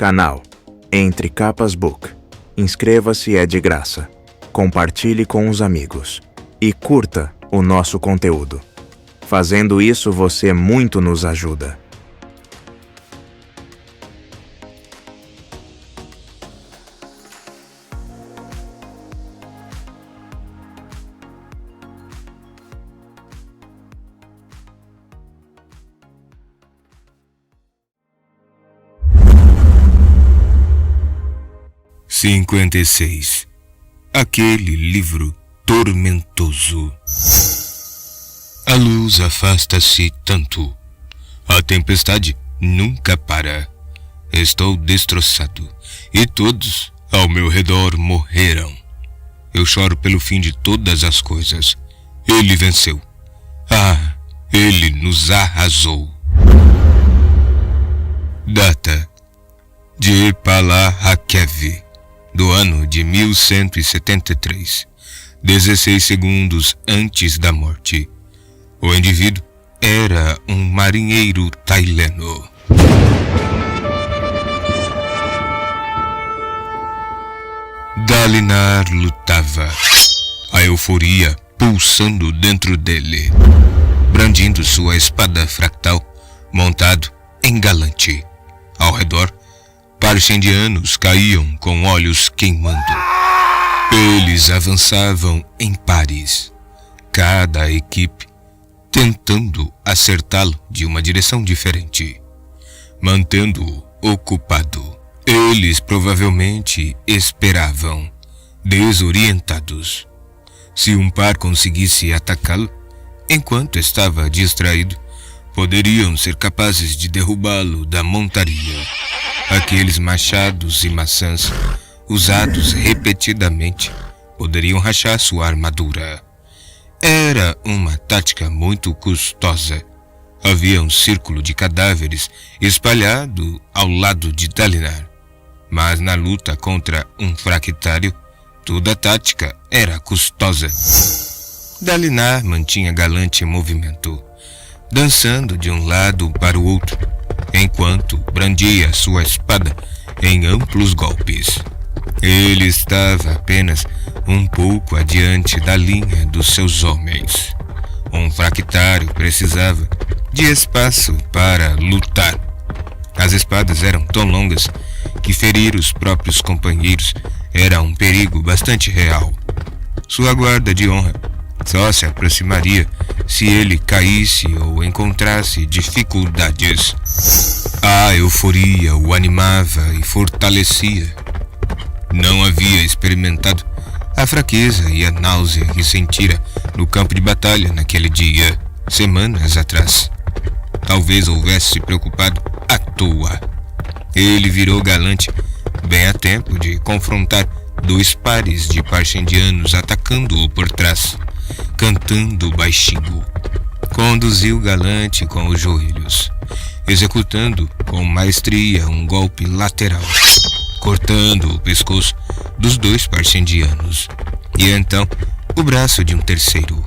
canal. Entre Capas Book. Inscreva-se, é de graça. Compartilhe com os amigos. E curta o nosso conteúdo. Fazendo isso, você muito nos ajuda. (56) Aquele livro tormentoso. A luz afasta-se tanto. A tempestade nunca para. Estou destroçado e todos ao meu redor morreram. Eu choro pelo fim de todas as coisas. Ele venceu. Ah, ele nos arrasou. Data de Palahakev, do ano de 1173, 16 segundos antes da morte. O indivíduo era um marinheiro taileno. Dalinar lutava, a euforia pulsando dentro dele, brandindo sua espada fractal, montado em galante. Ao redor, parshendianos caíam com olhos queimando. Eles avançavam em pares, cada equipe tentando acertá-lo de uma direção diferente, mantendo-o ocupado. Eles provavelmente esperavam, desorientados. Se um par conseguisse atacá-lo, enquanto estava distraído, poderiam ser capazes de derrubá-lo da montaria. Aqueles machados e maçãs, usados repetidamente, poderiam rachar sua armadura. Era uma tática muito custosa. Havia um círculo de cadáveres espalhado ao lado de Dalinar. Mas na luta contra um fractário, toda a tática era custosa. Dalinar mantinha galante movimento, dançando de um lado para o outro, enquanto brandia sua espada em amplos golpes. Ele estava apenas um pouco adiante da linha dos seus homens. Um fractário precisava de espaço para lutar. As espadas eram tão longas que ferir os próprios companheiros era um perigo bastante real. Sua guarda de honra só se aproximaria se ele caísse ou encontrasse dificuldades. A euforia o animava e fortalecia. Não havia experimentado a fraqueza e a náusea que sentira no campo de batalha naquele dia, semanas atrás. Talvez houvesse se preocupado à toa. Ele virou galante bem a tempo de confrontar 2 pares de parshendianos atacando-o por trás, cantando baixinho. Conduziu galante com os joelhos, executando com maestria um golpe lateral, cortando o pescoço dos 2 parshendianos, e então o braço de um terceiro.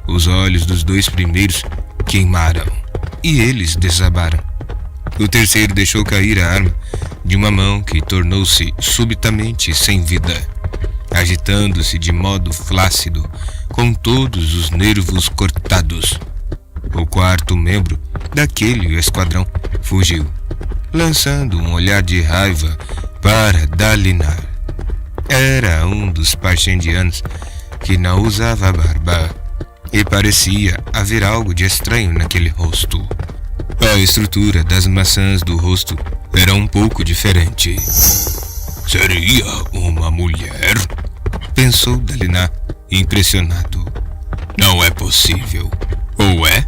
Os olhos dos 2 primeiros queimaram, e eles desabaram. O terceiro deixou cair a arma de uma mão que tornou-se subitamente sem vida, agitando-se de modo flácido, com todos os nervos cortados. O 4º membro daquele esquadrão fugiu, lançando um olhar de raiva para Dalinar. Era um dos parshendianos que não usava barba, e parecia haver algo de estranho naquele rosto. A estrutura das maçãs do rosto era um pouco diferente. Seria uma mulher? Pensou Dalinar, impressionado. Não é possível. Ou é?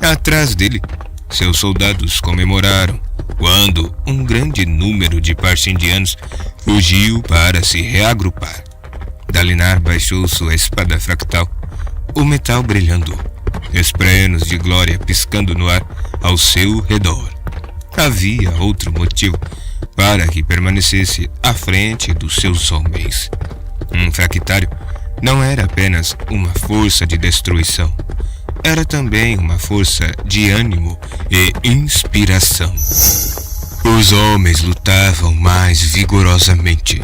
Atrás dele, seus soldados comemoraram quando um grande número de parshendianos fugiu para se reagrupar. Dalinar baixou sua espada fractal, o metal brilhando, esprenos de glória piscando no ar ao seu redor. Havia outro motivo para que permanecesse à frente dos seus homens. Um fractário não era apenas uma força de destruição, era também uma força de ânimo e inspiração. Os homens lutavam mais vigorosamente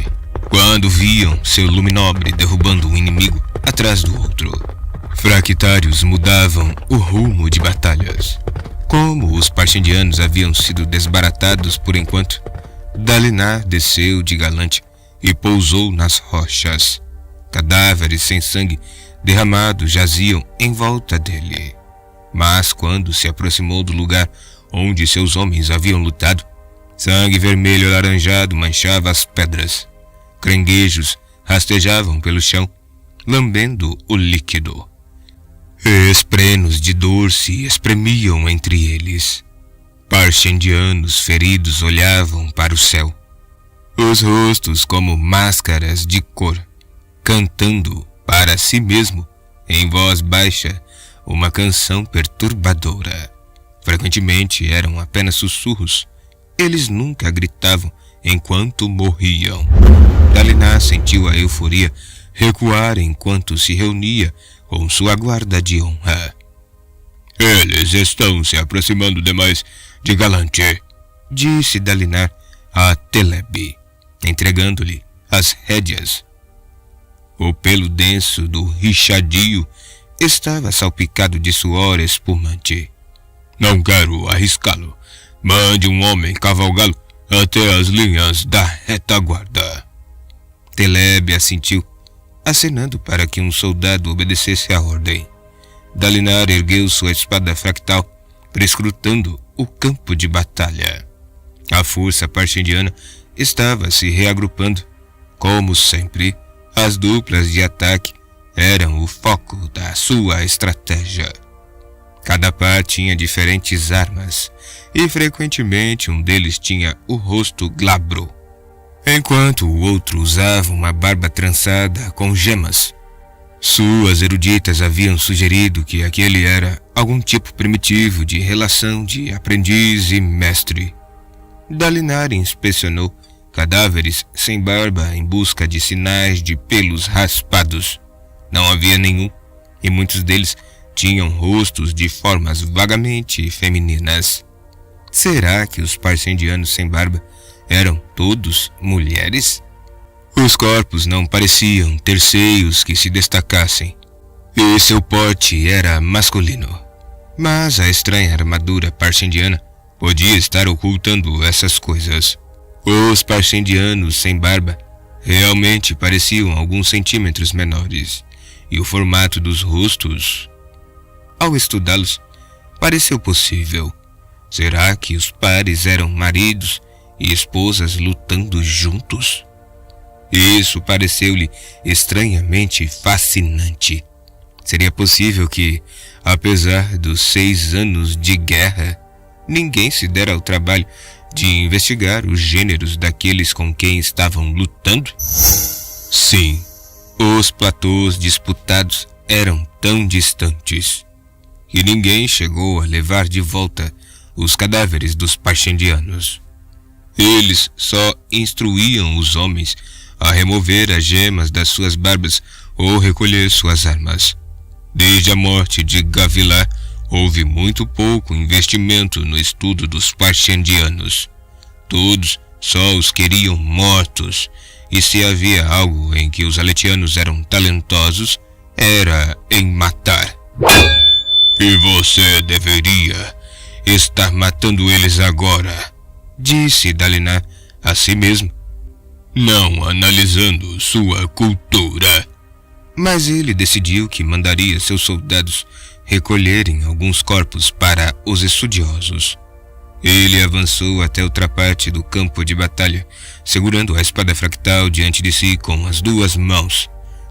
quando viam seu luminobre derrubando um inimigo atrás do outro. Fractários mudavam o rumo de batalhas. Como os parshendianos haviam sido desbaratados por enquanto, Dalinar desceu de galante e pousou nas rochas. Cadáveres sem sangue derramado jaziam em volta dele. Mas quando se aproximou do lugar onde seus homens haviam lutado, sangue vermelho alaranjado manchava as pedras. Caranguejos rastejavam pelo chão, lambendo o líquido. Esprenos de dor se espremiam entre eles. Parshendianos feridos olhavam para o céu, os rostos como máscaras de cor, cantando para si mesmo, em voz baixa, uma canção perturbadora. Frequentemente eram apenas sussurros. Eles nunca gritavam enquanto morriam. Dalinar sentiu a euforia recuar enquanto se reunia com sua guarda de honra. Eles estão se aproximando demais de Galante, disse Dalinar a Teleb, entregando-lhe as rédeas. O pelo denso do Richadio estava salpicado de suor espumante. Não quero arriscá-lo. Mande um homem cavalgá-lo até as linhas da retaguarda. Teleb assentiu, acenando para que um soldado obedecesse à ordem. Dalinar ergueu sua espada fractal, prescrutando o campo de batalha. A força parshendiana estava se reagrupando. Como sempre, as duplas de ataque eram o foco da sua estratégia. Cada par tinha diferentes armas, e frequentemente um deles tinha o rosto glabro, enquanto o outro usava uma barba trançada com gemas. Suas eruditas haviam sugerido que aquele era algum tipo primitivo de relação de aprendiz e mestre. Dalinar inspecionou cadáveres sem barba em busca de sinais de pelos raspados. Não havia nenhum, e muitos deles tinham rostos de formas vagamente femininas. Será que os parshendianos sem barba eram todos mulheres? Os corpos não pareciam ter seios que se destacassem, e seu porte era masculino. Mas a estranha armadura parshendiana podia estar ocultando essas coisas. Os parshendianos sem barba realmente pareciam alguns centímetros menores, e o formato dos rostos, ao estudá-los, pareceu possível. Será que os pares eram maridos e esposas lutando juntos? Isso pareceu-lhe estranhamente fascinante. Seria possível que, apesar dos 6 anos de guerra, ninguém se dera ao trabalho de investigar os gêneros daqueles com quem estavam lutando? Sim, os platôs disputados eram tão distantes que ninguém chegou a levar de volta os cadáveres dos parshendianos. Eles só instruíam os homens a remover as gemas das suas barbas ou recolher suas armas. Desde a morte de Gavilar, houve muito pouco investimento no estudo dos parshendianos. Todos só os queriam mortos, e se havia algo em que os aletianos eram talentosos, era em matar. E você deveria estar matando eles agora, disse Dalinar a si mesmo, não analisando sua cultura. Mas ele decidiu que mandaria seus soldados recolherem alguns corpos para os estudiosos. Ele avançou até outra parte do campo de batalha, segurando a espada fractal diante de si com as 2 mãos,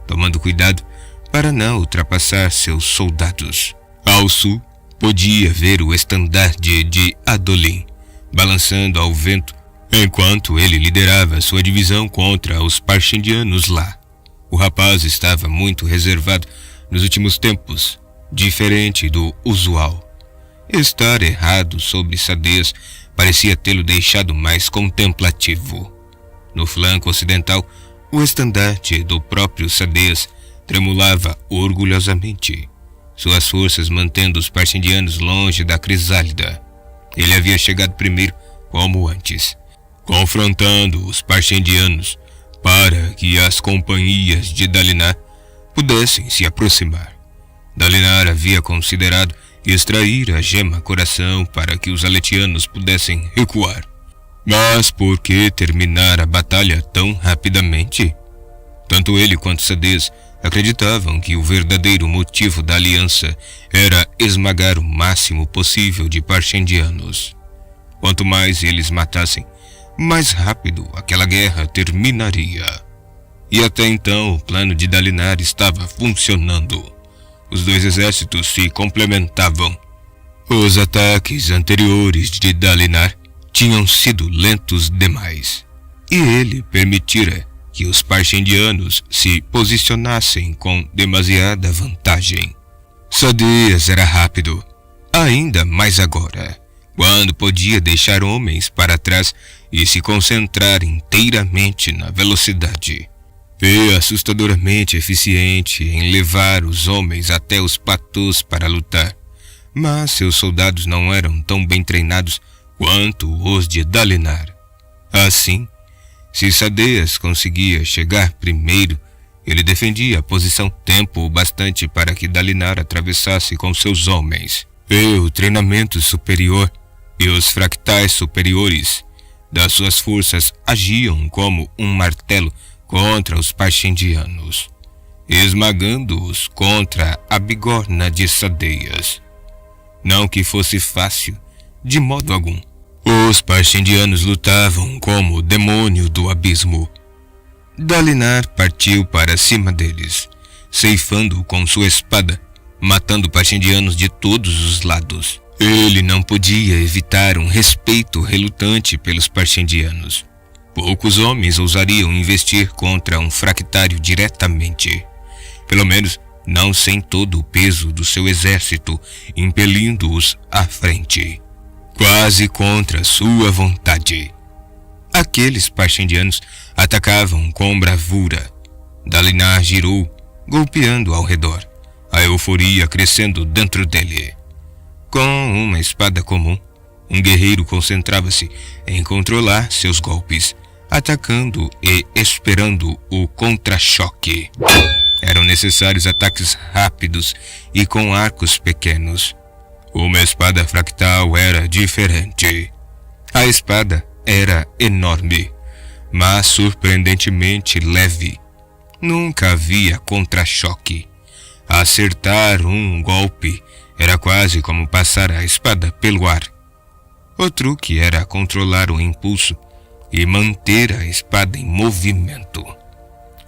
tomando cuidado para não ultrapassar seus soldados. Ao sul, podia ver o estandarte de Adolin, balançando ao vento, enquanto ele liderava sua divisão contra os parshendianos lá. O rapaz estava muito reservado nos últimos tempos, diferente do usual. Estar errado sobre Sadeias parecia tê-lo deixado mais contemplativo. No flanco ocidental, o estandarte do próprio Sadeias tremulava orgulhosamente, suas forças mantendo os parshendianos longe da crisálida. Ele havia chegado primeiro como antes, confrontando os parchendianos para que as companhias de Dalinar pudessem se aproximar. Dalinar havia considerado extrair a gema coração para que os aletianos pudessem recuar. Mas por que terminar a batalha tão rapidamente? Tanto ele quanto Sadez acreditavam que o verdadeiro motivo da aliança era esmagar o máximo possível de parchendianos. Quanto mais eles matassem, mais rápido aquela guerra terminaria. E até então o plano de Dalinar estava funcionando. Os dois exércitos se complementavam. Os ataques anteriores de Dalinar tinham sido lentos demais, e ele permitira que os parchendianos se posicionassem com demasiada vantagem. Sadez era rápido, ainda mais agora, quando podia deixar homens para trás e se concentrar inteiramente na velocidade. E assustadoramente eficiente em levar os homens até os platôs para lutar, mas seus soldados não eram tão bem treinados quanto os de Dalinar. Assim, se Sadez conseguia chegar primeiro, ele defendia a posição tempo o bastante para que Dalinar atravessasse com seus homens. E o treinamento superior e os fractais superiores das suas forças agiam como um martelo contra os parchendianos, esmagando-os contra a bigorna de Sadez. Não que fosse fácil, de modo algum. Os parchendianos lutavam como o demônio do abismo. Dalinar partiu para cima deles, ceifando com sua espada, matando parchendianos de todos os lados. Ele não podia evitar um respeito relutante pelos parchendianos. Poucos homens ousariam investir contra um fractário diretamente, pelo menos não sem todo o peso do seu exército impelindo-os à frente, quase contra sua vontade. Aqueles parchendianos atacavam com bravura. Dalinar girou, golpeando ao redor, a euforia crescendo dentro dele. Com uma espada comum, um guerreiro concentrava-se em controlar seus golpes, atacando e esperando o contra-choque. Eram necessários ataques rápidos e com arcos pequenos. Uma espada fractal era diferente. A espada era enorme, mas surpreendentemente leve. Nunca havia contra-choque. Acertar um golpe era quase como passar a espada pelo ar. O truque era controlar o impulso e manter a espada em movimento.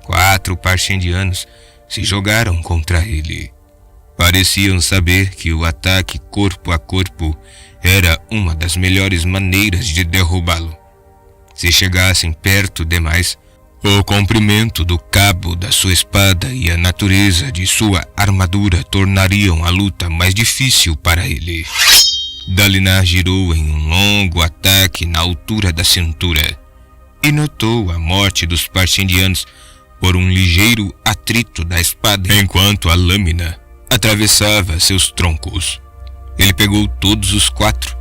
4 parchendianos se jogaram contra ele. Pareciam saber que o ataque corpo a corpo era uma das melhores maneiras de derrubá-lo. Se chegassem perto demais, o comprimento do cabo da sua espada e a natureza de sua armadura tornariam a luta mais difícil para ele. Dalinar girou em um longo ataque na altura da cintura e notou a morte dos parchendianos por um ligeiro atrito da espada enquanto a lâmina atravessava seus troncos. Ele pegou todos os 4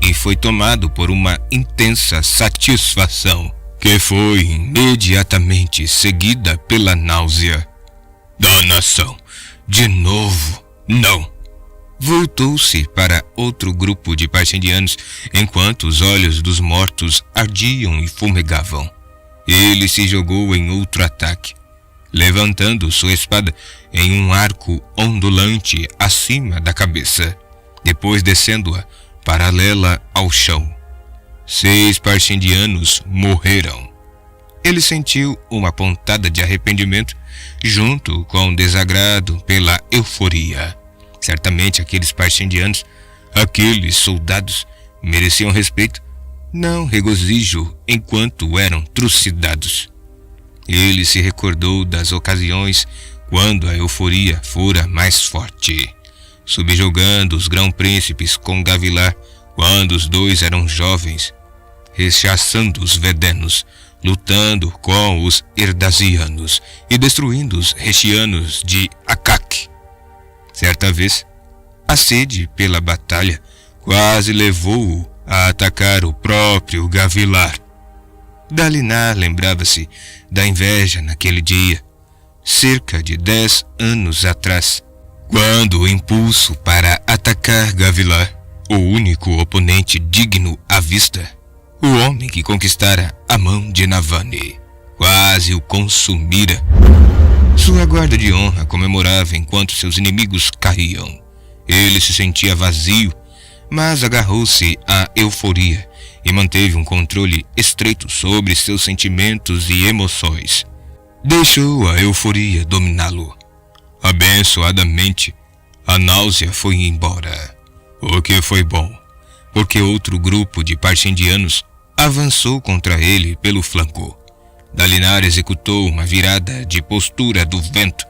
e foi tomado por uma intensa satisfação, que foi imediatamente seguida pela náusea. Danação! De novo! Não! Voltou-se para outro grupo de parchendianos enquanto os olhos dos mortos ardiam e fumegavam. Ele se jogou em outro ataque, levantando sua espada em um arco ondulante acima da cabeça, depois descendo-a paralela ao chão. 6 parchendianos morreram. Ele sentiu uma pontada de arrependimento junto com desagrado pela euforia. Certamente aqueles parchendianos, aqueles soldados, mereciam respeito, não regozijo enquanto eram trucidados. Ele se recordou das ocasiões quando a euforia fora mais forte, subjugando os grão-príncipes com Gavilar quando os 2 eram jovens, rechaçando os vedenos, lutando com os herdazianos e destruindo os rechianos de Akak. Certa vez, a sede pela batalha quase levou-o a atacar o próprio Gavilar. Dalinar lembrava-se da inveja naquele dia, cerca de 10 anos atrás, quando o impulso para atacar Gavilar, o único oponente digno à vista, o homem que conquistara a mão de Navani, quase o consumira. Sua guarda de honra comemorava enquanto seus inimigos caíam. Ele se sentia vazio, mas agarrou-se à euforia e manteve um controle estreito sobre seus sentimentos e emoções. Deixou a euforia dominá-lo. Abençoadamente, a náusea foi embora, o que foi bom, porque outro grupo de parchendianos avançou contra ele pelo flanco. Dalinar executou uma virada de postura do vento,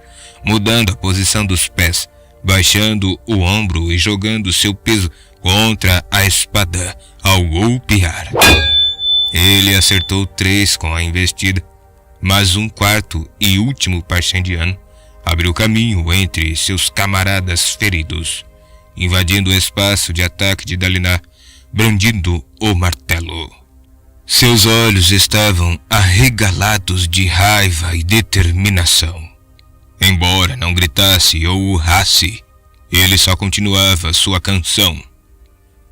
mudando a posição dos pés, baixando o ombro e jogando seu peso contra a espada ao golpear. Ele acertou 3 com a investida, mas um quarto e último parchendiano abriu caminho entre seus camaradas feridos, invadindo o espaço de ataque de Dalinar, brandindo o martelo. Seus olhos estavam arregalados de raiva e determinação. Embora não gritasse ou urrasse, ele só continuava sua canção.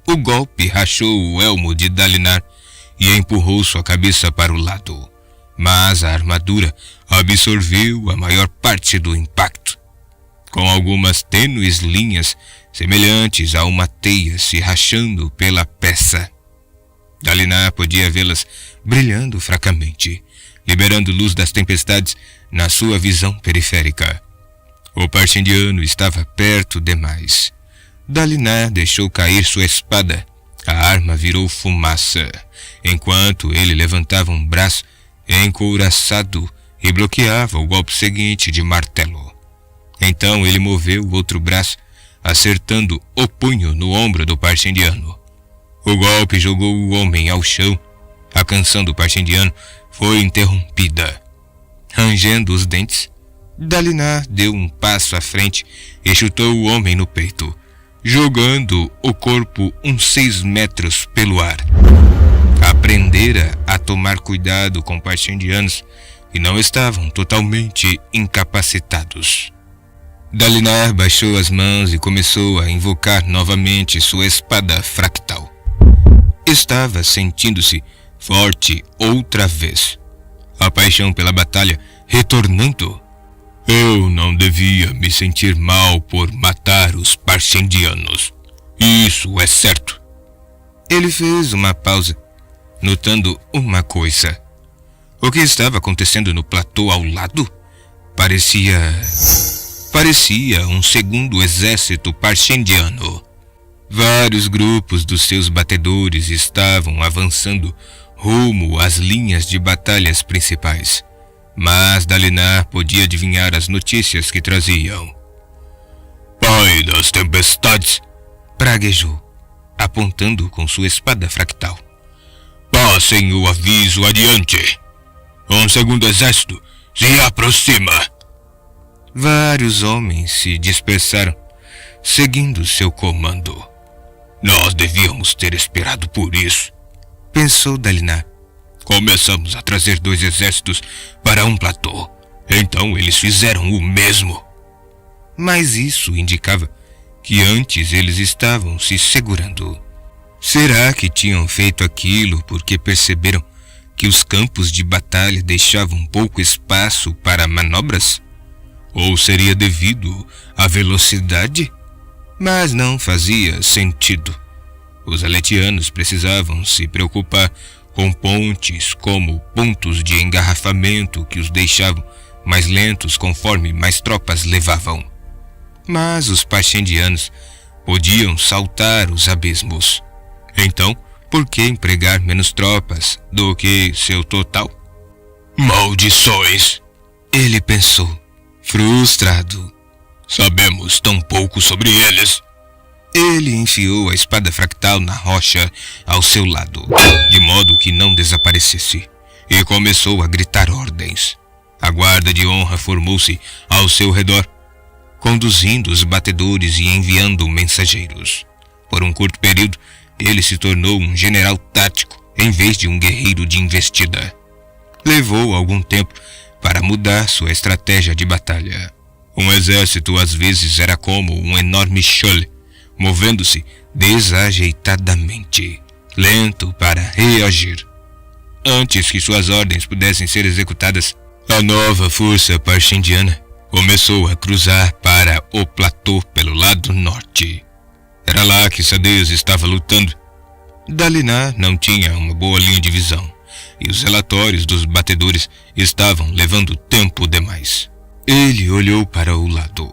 O golpe rachou o elmo de Dalinar e empurrou sua cabeça para o lado, mas a armadura absorveu a maior parte do impacto, com algumas tênues linhas semelhantes a uma teia se rachando pela peça. Dalinar podia vê-las brilhando fracamente, liberando luz das tempestades na sua visão periférica. O parchendiano estava perto demais. Dalinar deixou cair sua espada. A arma virou fumaça, enquanto ele levantava um braço encouraçado e bloqueava o golpe seguinte de martelo. Então ele moveu o outro braço, acertando o punho no ombro do parchendiano. O golpe jogou o homem ao chão. A canção do parchendiano foi interrompida. Rangendo os dentes, Dalinar deu um passo à frente e chutou o homem no peito, jogando o corpo uns 6 metros pelo ar. Aprendera a tomar cuidado com parchendianos que não estavam totalmente incapacitados. Dalinar baixou as mãos e começou a invocar novamente sua espada fractal. Estava sentindo-se forte outra vez. A paixão pela batalha retornando. Eu não devia me sentir mal por matar os parchendianos. Isso é certo. Ele fez uma pausa, notando uma coisa. O que estava acontecendo no platô ao lado parecia um segundo exército parchendiano. Vários grupos dos seus batedores estavam avançando rumo às linhas de batalhas principais, mas Dalinar podia adivinhar as notícias que traziam. Pai das tempestades, praguejou, apontando com sua espada fractal. Passem o aviso adiante. Um segundo exército se aproxima. Vários homens se dispersaram, seguindo seu comando. Nós devíamos ter esperado por isso, pensou Dalinar. Começamos a trazer 2 exércitos para um platô. Então eles fizeram o mesmo. Mas isso indicava que antes eles estavam se segurando. Será que tinham feito aquilo porque perceberam que os campos de batalha deixavam pouco espaço para manobras? Ou seria devido à velocidade? Mas não fazia sentido. Os aletianos precisavam se preocupar com pontes como pontos de engarrafamento que os deixavam mais lentos conforme mais tropas levavam. Mas os parchendianos podiam saltar os abismos. Então, por que empregar menos tropas do que seu total? Maldições! Ele pensou, frustrado. Sabemos tão pouco sobre eles. Ele enfiou a espada fractal na rocha ao seu lado, de modo que não desaparecesse, e começou a gritar ordens. A guarda de honra formou-se ao seu redor, conduzindo os batedores e enviando mensageiros. Por um curto período, ele se tornou um general tático em vez de um guerreiro de investida. Levou algum tempo para mudar sua estratégia de batalha. Um exército às vezes era como um enorme chole, movendo-se desajeitadamente, lento para reagir. Antes que suas ordens pudessem ser executadas, a nova força parshindiana começou a cruzar para o platô pelo lado norte. Era lá que Sadeias estava lutando. Dalinar não tinha uma boa linha de visão, e os relatórios dos batedores estavam levando tempo demais. Ele olhou para o lado.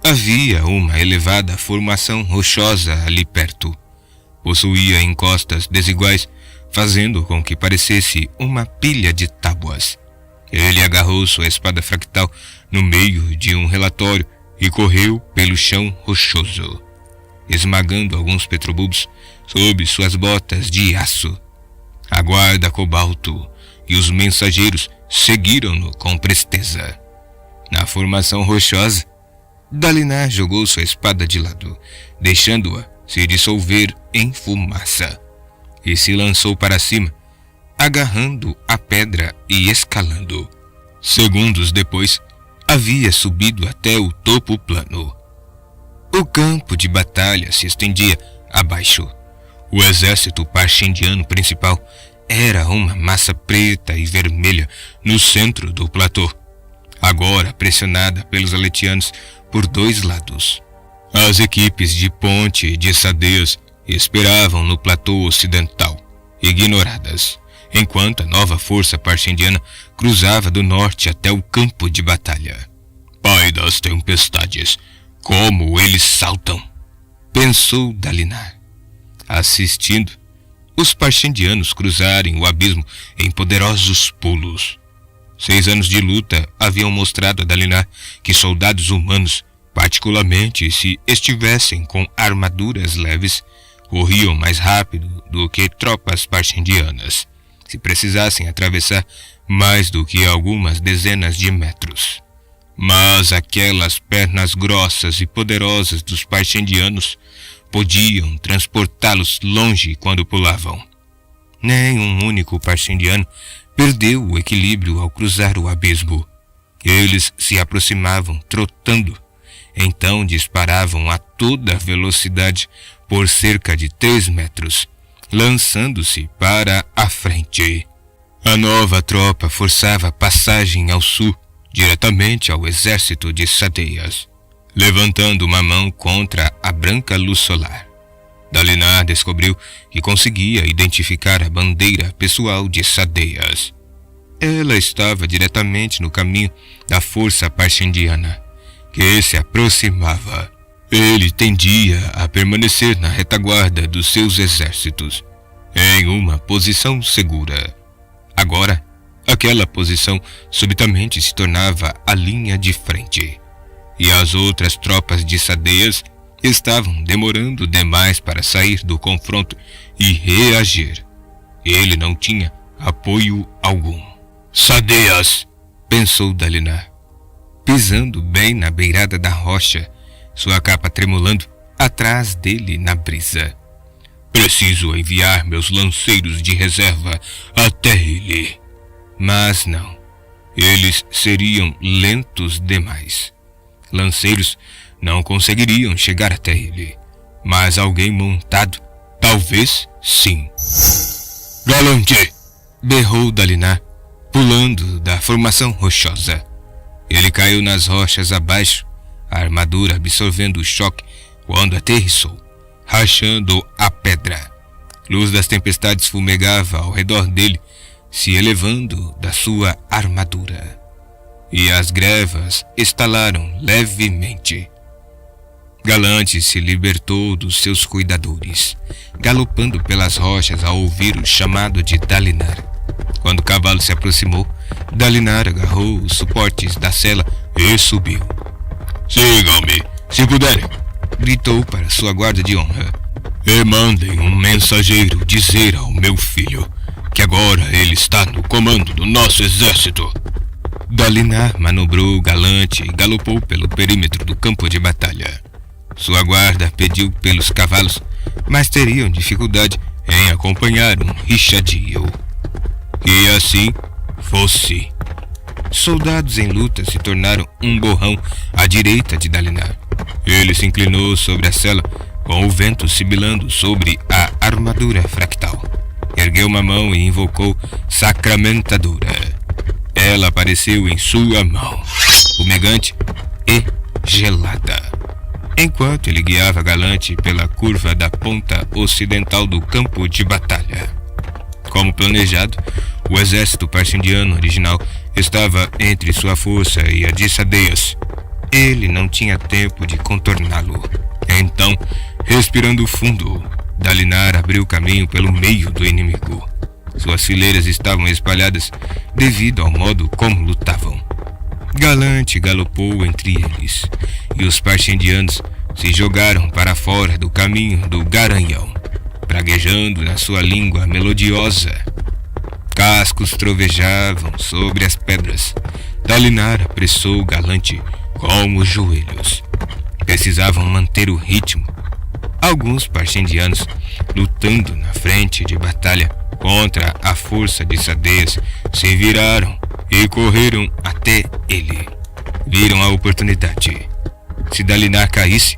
Havia uma elevada formação rochosa ali perto. Possuía encostas desiguais, fazendo com que parecesse uma pilha de tábuas. Ele agarrou sua espada fractal no meio de um relatório e correu pelo chão rochoso, esmagando alguns petrobulbos sob suas botas de aço. A guarda cobalto e os mensageiros seguiram-no com presteza. Na formação rochosa, Dalinar jogou sua espada de lado, deixando-a se dissolver em fumaça, e se lançou para cima, agarrando a pedra e escalando. Segundos depois, havia subido até o topo plano. O campo de batalha se estendia abaixo. O exército parshindiano principal era uma massa preta e vermelha no centro do platô, agora pressionada pelos aletianos por dois lados. As equipes de ponte de Sadeias esperavam no platô ocidental, ignoradas, enquanto a nova força parshindiana cruzava do norte até o campo de batalha. Pai das tempestades, como eles saltam! Pensou Dalinar, assistindo os parshindianos cruzarem o abismo em poderosos pulos. 6 anos de luta haviam mostrado a Dalinar que soldados humanos, particularmente se estivessem com armaduras leves, corriam mais rápido do que tropas parshindianas, se precisassem atravessar mais do que algumas dezenas de metros. Mas aquelas pernas grossas e poderosas dos parshindianos podiam transportá-los longe quando pulavam. Nem um único parshindiano perdeu o equilíbrio ao cruzar o abismo. Eles se aproximavam trotando, então disparavam a toda velocidade por cerca de 3 metros, lançando-se para a frente. A nova tropa forçava passagem ao sul, diretamente ao exército de Sadeias, levantando uma mão contra a branca luz solar. Dalinar descobriu que conseguia identificar a bandeira pessoal de Sadeias. Ela estava diretamente no caminho da força parshindiana, que se aproximava. Ele tendia a permanecer na retaguarda dos seus exércitos, em uma posição segura. Agora, aquela posição subitamente se tornava a linha de frente, e as outras tropas de Sadeias estavam demorando demais para sair do confronto e reagir. Ele não tinha apoio algum. Sadeias! Pensou Dalinar, pisando bem na beirada da rocha, sua capa tremulando atrás dele na brisa. Preciso enviar meus lanceiros de reserva até ele. Mas não, eles seriam lentos demais. Lanceiros não conseguiriam chegar até ele, mas alguém montado, talvez sim. Galante! Berrou Dalinar, pulando da formação rochosa. Ele caiu nas rochas abaixo, a armadura absorvendo o choque quando aterrissou, rachando a pedra. Luz das tempestades fumegava ao redor dele, se elevando da sua armadura, e as grevas estalaram levemente. Galante se libertou dos seus cuidadores, galopando pelas rochas ao ouvir o chamado de Dalinar. Quando o cavalo se aproximou, Dalinar agarrou os suportes da sela e subiu. Sigam-me, se puderem, gritou para sua guarda de honra. E mandem um mensageiro dizer ao meu filho que agora ele está no comando do nosso exército. Dalinar manobrou galante e galopou pelo perímetro do campo de batalha. Sua guarda pediu pelos cavalos mas teriam dificuldade em acompanhar um richadio. E assim fosse. Soldados em luta se tornaram um borrão à direita de Dalinar. Ele se inclinou sobre a cela, com o vento sibilando sobre a armadura fractal. Ergueu uma mão e invocou Sacramentadora. Ela apareceu em sua mão, fumegante e gelada, enquanto ele guiava Galante pela curva da ponta ocidental do campo de batalha. Como planejado, o exército parcindiano original estava entre sua força e a de Sadeias. Ele não tinha tempo de contorná-lo. Então, respirando fundo, Dalinar abriu caminho pelo meio do inimigo. Suas fileiras estavam espalhadas devido ao modo como lutavam. Galante galopou entre eles, e os parcindianos se jogaram para fora do caminho do Garanhão, praguejando na sua língua melodiosa. Cascos trovejavam sobre as pedras. Dalinar apressou Galante com os joelhos. Precisavam manter o ritmo. Alguns parcindianos, lutando na frente de batalha contra a força de Sadeias, se viraram e correram até ele. Viram a oportunidade. Se Dalinar caísse,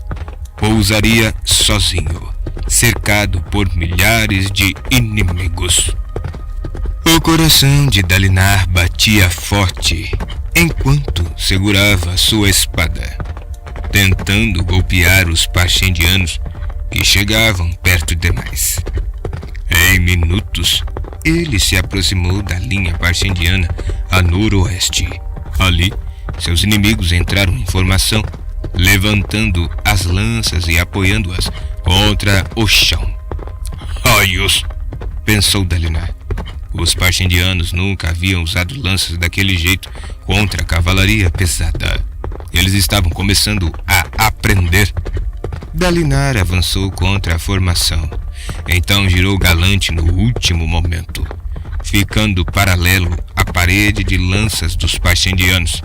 pousaria sozinho, cercado por milhares de inimigos. O coração de Dalinar batia forte enquanto segurava sua espada, tentando golpear os parcindianos que chegavam perto demais. Em minutos, ele se aproximou da linha parcindiana a noroeste. Ali, seus inimigos entraram em formação, levantando as lanças e apoiando-as contra o chão. Raios! Pensou Dalinar. Os parcindianos nunca haviam usado lanças daquele jeito contra a cavalaria pesada. Eles estavam começando a aprender. Dalinar avançou contra a formação. Então girou Galante no último momento, ficando paralelo à parede de lanças dos parcindianos.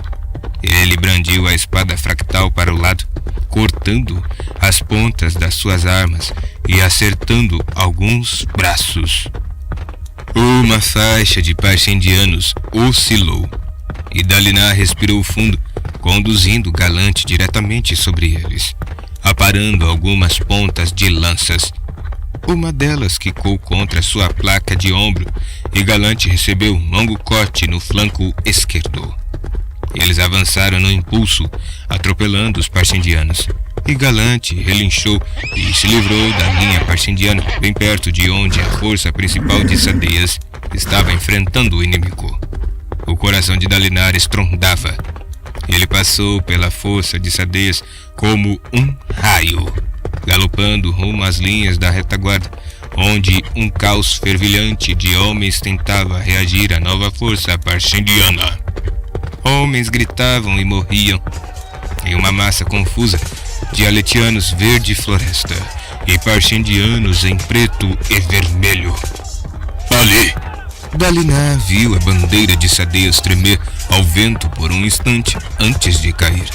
Ele brandiu a espada fractal para o lado, cortando as pontas das suas armas e acertando alguns braços. Uma faixa de parcindianos oscilou, e Dalinar respirou fundo, conduzindo Galante diretamente sobre eles, aparando algumas pontas de lanças. Uma delas quicou contra sua placa de ombro e Galante recebeu um longo corte no flanco esquerdo. Eles avançaram no impulso, atropelando os parcindianos, e Galante relinchou e se livrou da linha parcindiana bem perto de onde a força principal de Sadeias estava enfrentando o inimigo. O coração de Dalinar estrondava. Ele passou pela força de Sadeias como um raio, galopando rumo às linhas da retaguarda, onde um caos fervilhante de homens tentava reagir à nova força parcindiana. Homens gritavam e morriam, em uma massa confusa de aletianos verde floresta e parcindianos em preto e vermelho. Ali! Dalinar viu a bandeira de Sadeias tremer ao vento por um instante antes de cair.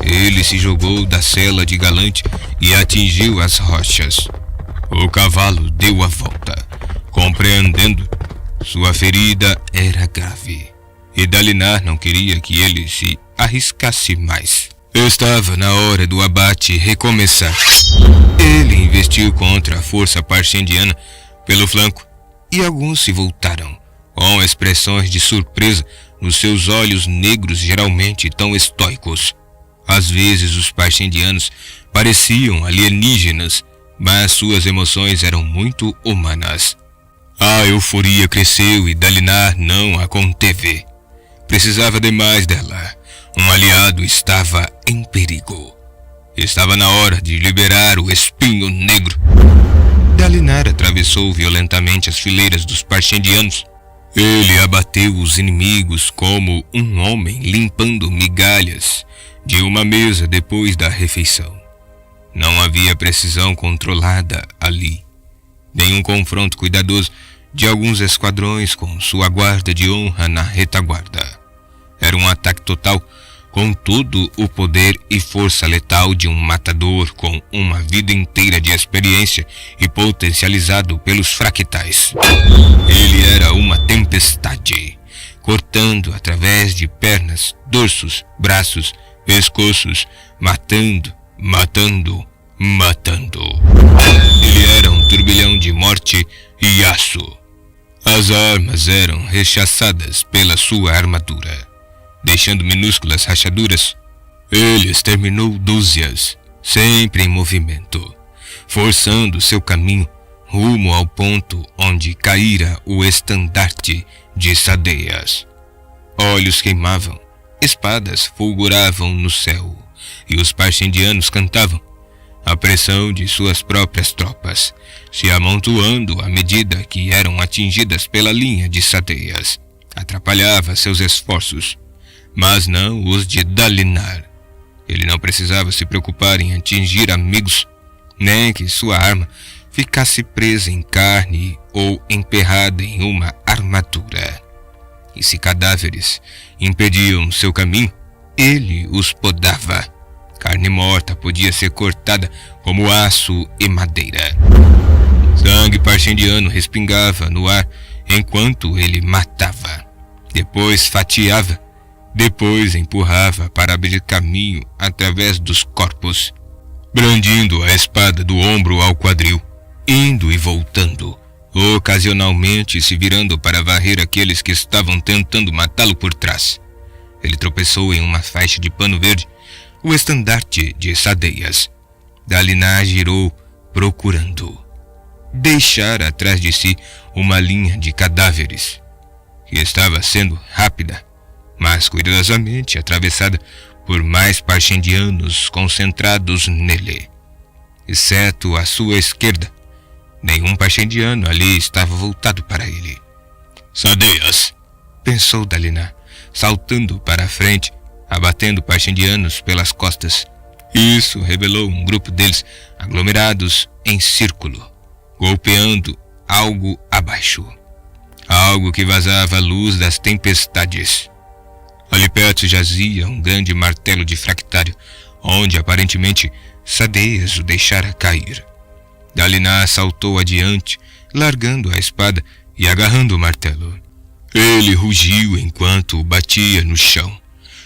Ele se jogou da sela de Galante e atingiu as rochas. O cavalo deu a volta, compreendendo. Sua ferida era grave, e Dalinar não queria que ele se arriscasse mais. Estava na hora do abate recomeçar. Ele investiu contra a força parcindiana pelo flanco, e alguns se voltaram, com expressões de surpresa nos seus olhos negros geralmente tão estoicos. Às vezes os parcindianos pareciam alienígenas, mas suas emoções eram muito humanas. A euforia cresceu e Dalinar não a conteve. Precisava demais dela. Um aliado estava em perigo. Estava na hora de liberar o espinho negro. Dalinar atravessou violentamente as fileiras dos parcindianos. Ele abateu os inimigos como um homem limpando migalhas de uma mesa depois da refeição. Não havia precisão controlada ali, nem um confronto cuidadoso de alguns esquadrões com sua guarda de honra na retaguarda. Era um ataque total, com todo o poder e força letal de um matador com uma vida inteira de experiência e potencializado pelos fractais. Ele era uma tempestade, cortando através de pernas, dorsos, braços, pescoços, matando. Ele era um turbilhão de morte e aço. As armas eram rechaçadas pela sua armadura, deixando minúsculas rachaduras. Ele exterminou dúzias, sempre em movimento, forçando seu caminho rumo ao ponto onde caíra o estandarte de Sadeias. Olhos queimavam, espadas fulguravam no céu, e os parshendianos cantavam. A pressão de suas próprias tropas se amontoando à medida que eram atingidas pela linha de Sadeias atrapalhava seus esforços, mas não os de Dalinar. Ele não precisava se preocupar em atingir amigos, nem que sua arma ficasse presa em carne ou emperrada em uma armadura. E se cadáveres impediam seu caminho, ele os podava. Carne morta podia ser cortada como aço e madeira. Sangue parshendiano respingava no ar enquanto ele matava. Depois fatiava. Depois empurrava para abrir caminho através dos corpos, brandindo a espada do ombro ao quadril, indo e voltando, ocasionalmente se virando para varrer aqueles que estavam tentando matá-lo por trás. Ele tropeçou em uma faixa de pano verde, o estandarte de Sadeias. Dalinar girou, procurando. Deixara atrás de si uma linha de cadáveres, que estava sendo rápida, mas cuidadosamente atravessada por mais parshendianos concentrados nele. Exceto à sua esquerda, nenhum parshendiano ali estava voltado para ele. Sadeias, pensou Dalinar, saltando para a frente, abatendo parshendianos pelas costas. Isso revelou um grupo deles aglomerados em círculo, golpeando algo abaixo. Algo que vazava a luz das tempestades. Ali perto jazia um grande martelo de fractário, onde aparentemente Sadeias o deixara cair. Dalinar saltou adiante, largando a espada e agarrando o martelo. Ele rugiu enquanto o batia no chão,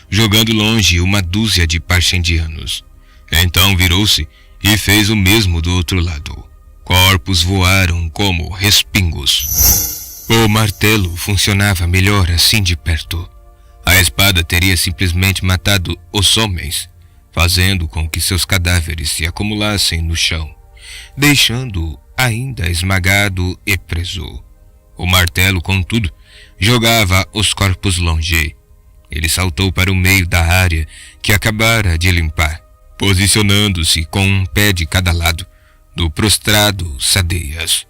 jogando longe uma dúzia de parshendianos. Então virou-se e fez o mesmo do outro lado. Corpos voaram como respingos. O martelo funcionava melhor assim de perto. A espada teria simplesmente matado os homens, fazendo com que seus cadáveres se acumulassem no chão, deixando-o ainda esmagado e preso. O martelo, contudo, jogava os corpos longe. Ele saltou para o meio da área que acabara de limpar, posicionando-se com um pé de cada lado do prostrado Sadeias.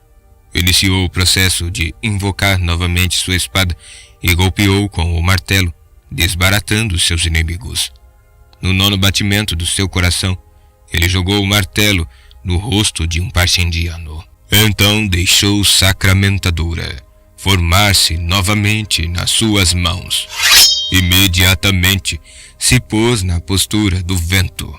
Iniciou o processo de invocar novamente sua espada e golpeou com o martelo, desbaratando seus inimigos. No nono batimento do seu coração, ele jogou o martelo no rosto de um parshendiano. Então deixou Sacramentadora formar-se novamente nas suas mãos. Imediatamente se pôs na postura do vento,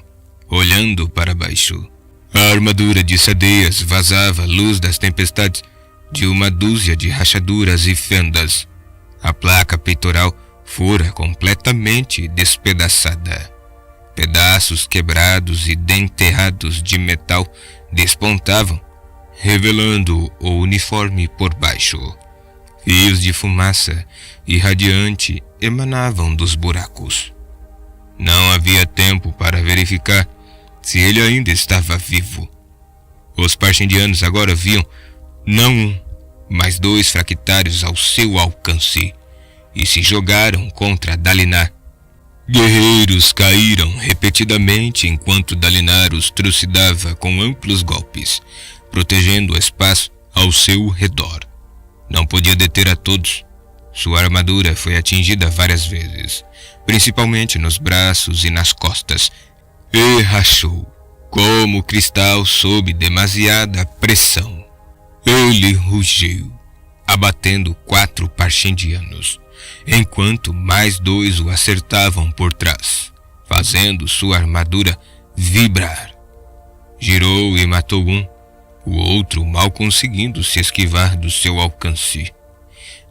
olhando para baixo. A armadura de Sadeias vazava a luz das tempestades de uma dúzia de rachaduras e fendas. A placa peitoral fora completamente despedaçada. Pedaços quebrados e denterrados de metal despontavam, revelando o uniforme por baixo. Fios de fumaça irradiante emanavam dos buracos. Não havia tempo para verificar se ele ainda estava vivo. Os parshendianos agora viam não um, mas 2 fractários ao seu alcance e se jogaram contra Dalinar. Guerreiros caíram repetidamente enquanto Dalinar os trucidava com amplos golpes, protegendo o espaço ao seu redor. Não podia deter a todos. Sua armadura foi atingida várias vezes, principalmente nos braços e nas costas, e rachou, como cristal sob demasiada pressão. Ele rugiu, abatendo 4 parshendianos, enquanto mais 2 o acertavam por trás. fazendo sua armadura vibrar. Girou e matou um, o outro mal conseguindo se esquivar do seu alcance.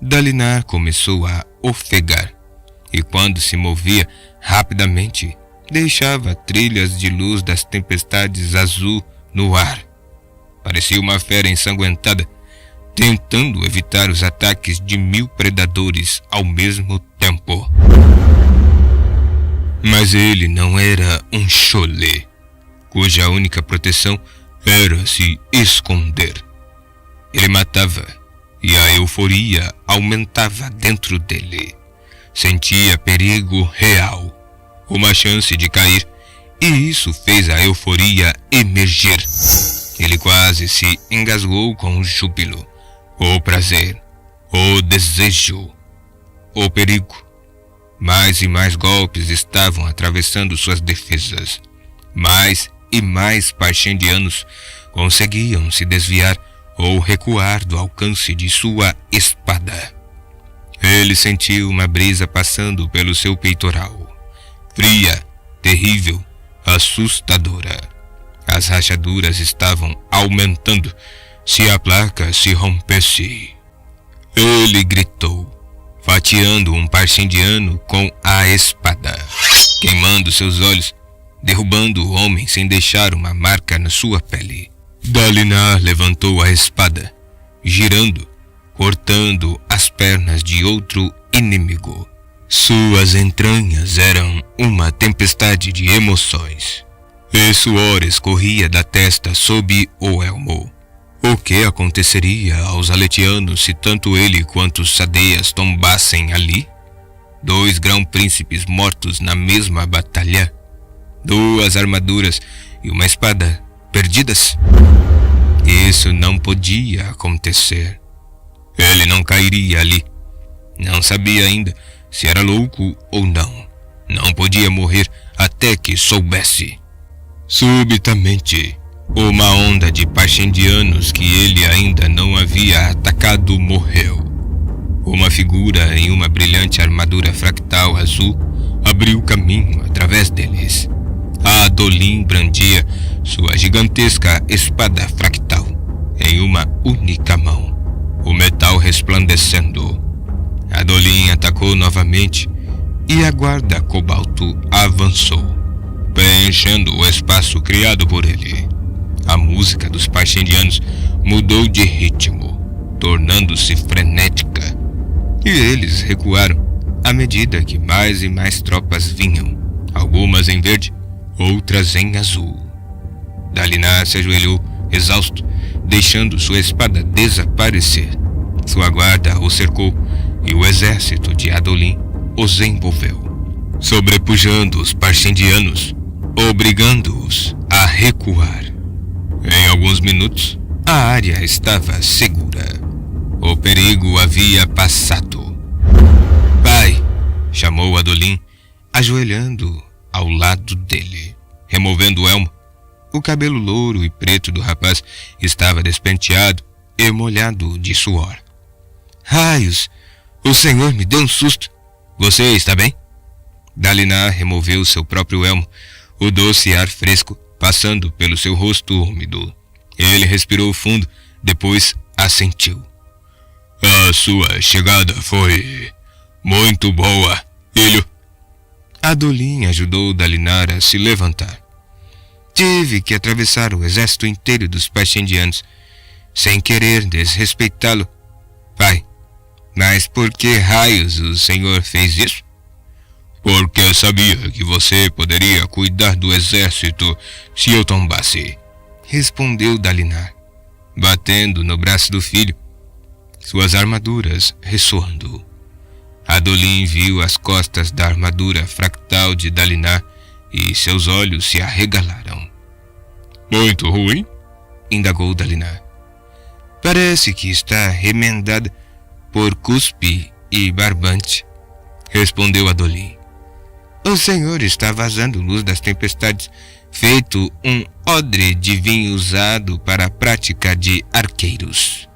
Dalinar começou a ofegar, e quando se movia rapidamente, deixava trilhas de luz das tempestades azul no ar. Parecia uma fera ensanguentada, tentando evitar os ataques de 1000 predadores ao mesmo tempo. Mas ele não era um cholê, cuja única proteção era se esconder. Ele matava, e a euforia aumentava dentro dele. Sentia perigo real, uma chance de cair, e isso fez a euforia emergir. Ele quase se engasgou com o júbilo, o prazer, o desejo, o perigo. Mais e mais golpes estavam atravessando suas defesas. Mais e mais parchendianos conseguiam se desviar ou recuar do alcance de sua espada. Ele sentiu uma brisa passando pelo seu peitoral, fria, terrível, assustadora. As rachaduras estavam aumentando. Se a placa se rompesse. Ele gritou, fatiando um parchendiano com a espada, queimando seus olhos, derrubando o homem sem deixar uma marca na sua pele. Dalinar levantou a espada, girando, cortando as pernas de outro inimigo. Suas entranhas eram uma tempestade de emoções, e suor escorria da testa sob o elmo. O que aconteceria aos aletianos se tanto ele quanto os sadeias tombassem ali? 2 grão-príncipes mortos na mesma batalha? 2 armaduras e uma espada perdidas? Isso não podia acontecer. Ele não cairia ali. Não sabia ainda se era louco ou não. Não podia morrer até que soubesse. Subitamente, uma onda de parchendianos que ele ainda não havia atacado morreu. Uma figura em uma brilhante armadura fractal azul abriu caminho através deles. Adolin brandia sua gigantesca espada fractal em uma única mão, o metal resplandecendo. Adolin atacou novamente e a guarda cobalto avançou, preenchendo o espaço criado por ele. A música dos parchendianos mudou de ritmo, tornando-se frenética, e eles recuaram à medida que mais e mais tropas vinham, algumas em verde, outras em azul. Dalinar se ajoelhou, exausto, deixando sua espada desaparecer. Sua guarda o cercou e o exército de Adolin os envolveu, sobrepujando os parchendianos, obrigando-os a recuar. Em alguns minutos, a área estava segura. O perigo havia passado. "Pai!" chamou Adolin, ajoelhando ao lado dele, removendo o elmo. O cabelo louro e preto do rapaz estava despenteado e molhado de suor. "Raios! O senhor me deu um susto. Você está bem?" Dalinar removeu seu próprio elmo, o doce ar fresco passando pelo seu rosto úmido. Ele respirou fundo, depois assentiu. "A sua chegada foi muito boa, filho." Adolin ajudou Dalinar a se levantar. "Tive que atravessar o exército inteiro dos parchendianos, sem querer desrespeitá-lo, pai. Mas por que raios o senhor fez isso?" "Porque sabia que você poderia cuidar do exército se eu tombasse", respondeu Dalinar, batendo no braço do filho, suas armaduras ressoando. Adolin viu as costas da armadura fractal de Dalinar e seus olhos se arregalaram. "Muito ruim?" indagou Dalinar. "Parece que está remendada por cuspe e barbante", respondeu Adolin. "O senhor está vazando luz das tempestades, feito um odre de vinho usado para a prática de arqueiros."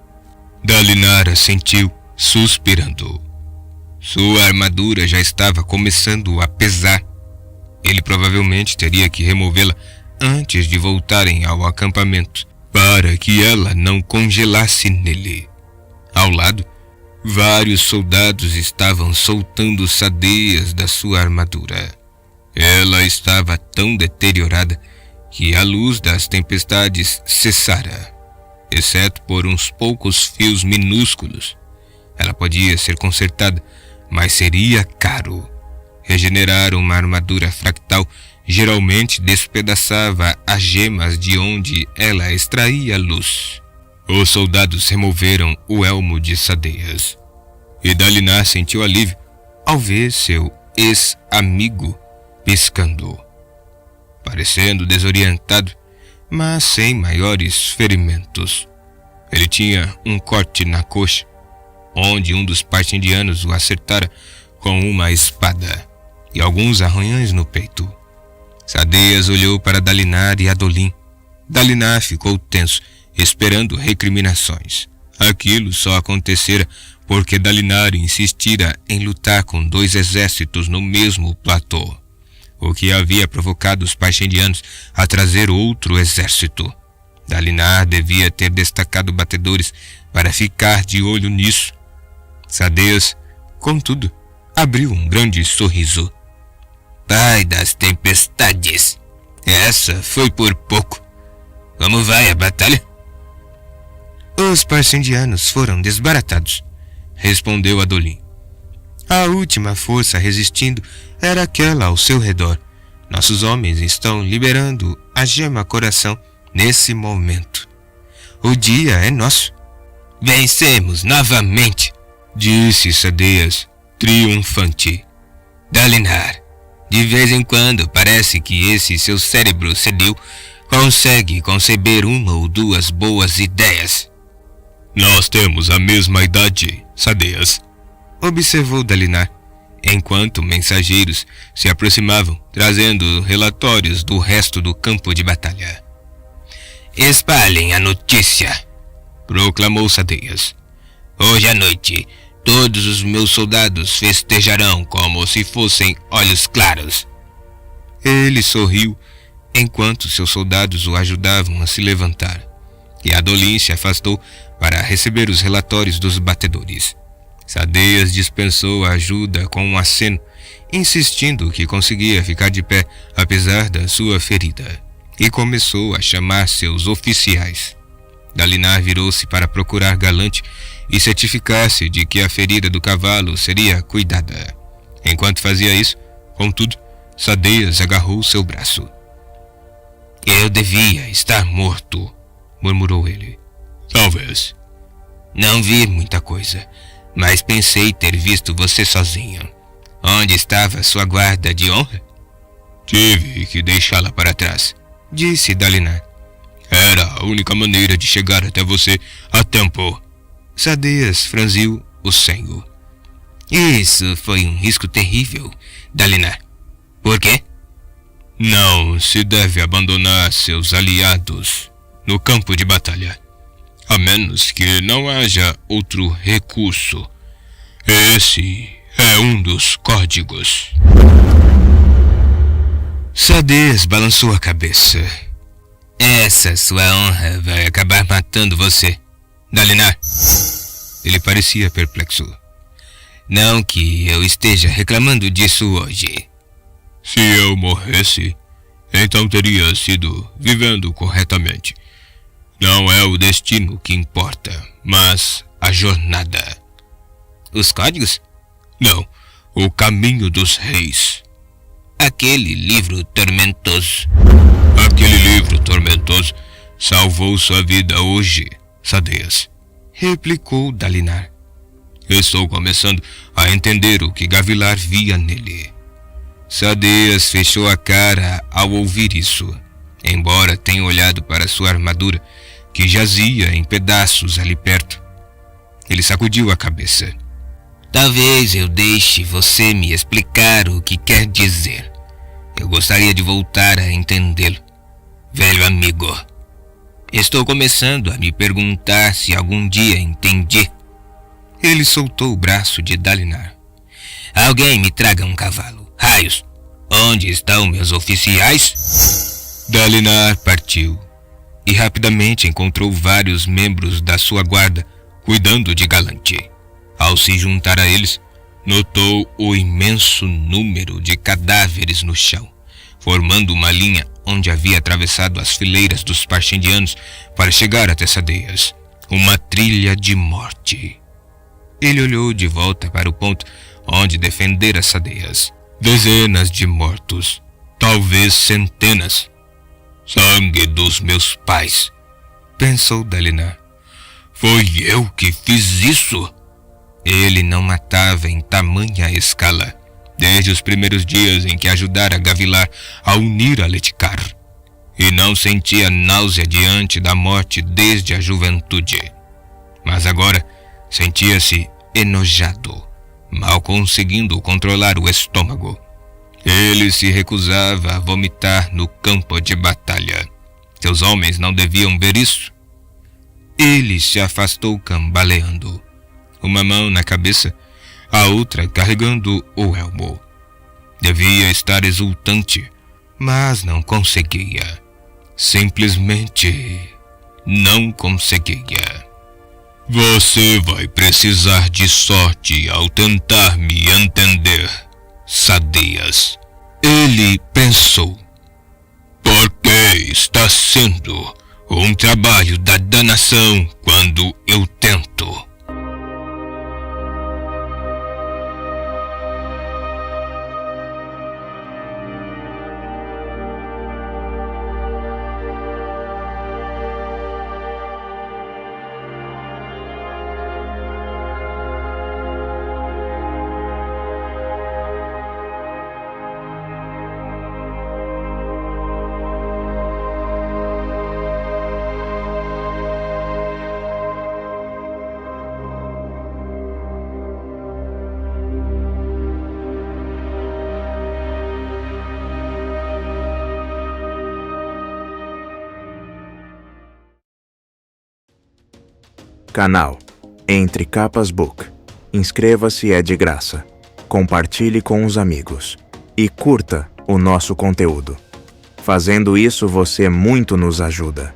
Dalinar assentiu, suspirando. Sua armadura já estava começando a pesar. Ele provavelmente teria que removê-la antes de voltarem ao acampamento, para que ela não congelasse nele. Ao lado, vários soldados estavam soltando sadeias da sua armadura. Ela estava tão deteriorada que a luz das tempestades cessara, exceto por uns poucos fios minúsculos. Ela podia ser consertada, mas seria caro. Regenerar uma armadura fractal geralmente despedaçava as gemas de onde ela extraía luz. Os soldados removeram o elmo de sadeias, e Dalinar sentiu alívio ao ver seu ex-amigo piscando, parecendo desorientado, mas sem maiores ferimentos. Ele tinha um corte na coxa, onde um dos partindianos o acertara com uma espada, e alguns arranhões no peito. Sadeias olhou para Dalinar e Adolin. Dalinar ficou tenso, esperando recriminações. Aquilo só acontecera porque Dalinar insistira em lutar com 2 exércitos no mesmo platô, o que havia provocado os parchendianos a trazer outro exército. Dalinar devia ter destacado batedores para ficar de olho nisso. Sadeias, contudo, abriu um grande sorriso. Pai das tempestades, essa foi por pouco. Como vai a batalha? Os parcendianos foram desbaratados, respondeu Adolin. A última força resistindo era aquela ao seu redor. Nossos homens estão liberando a gema coração nesse momento. O dia é nosso. Vencemos novamente, disse Sadeias, triunfante. Dalinar, de vez em quando parece que esse seu cérebro cedeu, consegue conceber 1 ou 2 boas ideias. Nós temos a mesma idade, Sadeias, observou Dalinar, enquanto mensageiros se aproximavam, trazendo relatórios do resto do campo de batalha. Espalhem a notícia, proclamou Sadeias. Hoje à noite, todos os meus soldados festejarão como se fossem olhos claros. Ele sorriu, enquanto seus soldados o ajudavam a se levantar, e Adolin se afastou para receber os relatórios dos batedores. Sadeias dispensou a ajuda com um aceno, insistindo que conseguia ficar de pé apesar da sua ferida, e começou a chamar seus oficiais. Dalinar virou-se para procurar Galante e certificar-se de que a ferida do cavalo seria cuidada. Enquanto fazia isso, contudo, Sadeias agarrou seu braço. Eu devia estar morto, murmurou ele. Talvez. Não vi muita coisa, mas pensei ter visto você sozinho. Onde estava sua guarda de honra? Tive que deixá-la para trás, disse Dalinar. Era a única maneira de chegar até você a tempo. Sadeias franziu o senho. Isso foi um risco terrível, Dalinar. Por quê? Não se deve abandonar seus aliados no campo de batalha, a menos que não haja outro recurso. Esse é um dos códigos. Sadeias balançou a cabeça. Essa sua honra vai acabar matando você, Dalinar. Ele parecia perplexo. Não que eu esteja reclamando disso hoje. Se eu morresse, então teria sido vivendo corretamente. Não é o destino que importa, mas a jornada. Os códigos? Não, o caminho dos reis. Aquele livro tormentoso. Aquele livro tormentoso salvou sua vida hoje, Sadeias, replicou Dalinar. Estou começando a entender o que Gavilar via nele. Sadeias fechou a cara ao ouvir isso, embora tenha olhado para sua armadura, que jazia em pedaços ali perto. Ele sacudiu a cabeça. Talvez eu deixe você me explicar o que quer dizer. Eu gostaria de voltar a entendê-lo, velho amigo. Estou começando a me perguntar se algum dia entendi. Ele soltou o braço de Dalinar. Alguém me traga um cavalo. Raios! Onde estão meus oficiais? Dalinar partiu e rapidamente encontrou vários membros da sua guarda cuidando de Galante. Ao se juntar a eles, notou o imenso número de cadáveres no chão, formando uma linha onde havia atravessado as fileiras dos parchendianos para chegar até Sadeias, uma trilha de morte. Ele olhou de volta para o ponto onde defendera Sadeias. Dezenas de mortos, talvez centenas. Sangue dos meus pais, pensou Dalinar. Foi eu que fiz isso? Ele não matava em tamanha escala, desde os primeiros dias em que ajudara Gavilar a unir a Leticár, e não sentia náusea diante da morte desde a juventude. Mas agora sentia-se enojado, mal conseguindo controlar o estômago. Ele se recusava a vomitar no campo de batalha. Seus homens não deviam ver isso. Ele se afastou cambaleando, uma mão na cabeça, a outra carregando o elmo. Devia estar exultante, mas não conseguia. Simplesmente não conseguia. Você vai precisar de sorte ao tentar me entender, Sadeias. Ele pensou. Por que está sendo um trabalho da danação quando eu tento? Canal Entre Capas Book. Inscreva-se, é de graça. Compartilhe com os amigos. E curta o nosso conteúdo. Fazendo isso, você muito nos ajuda.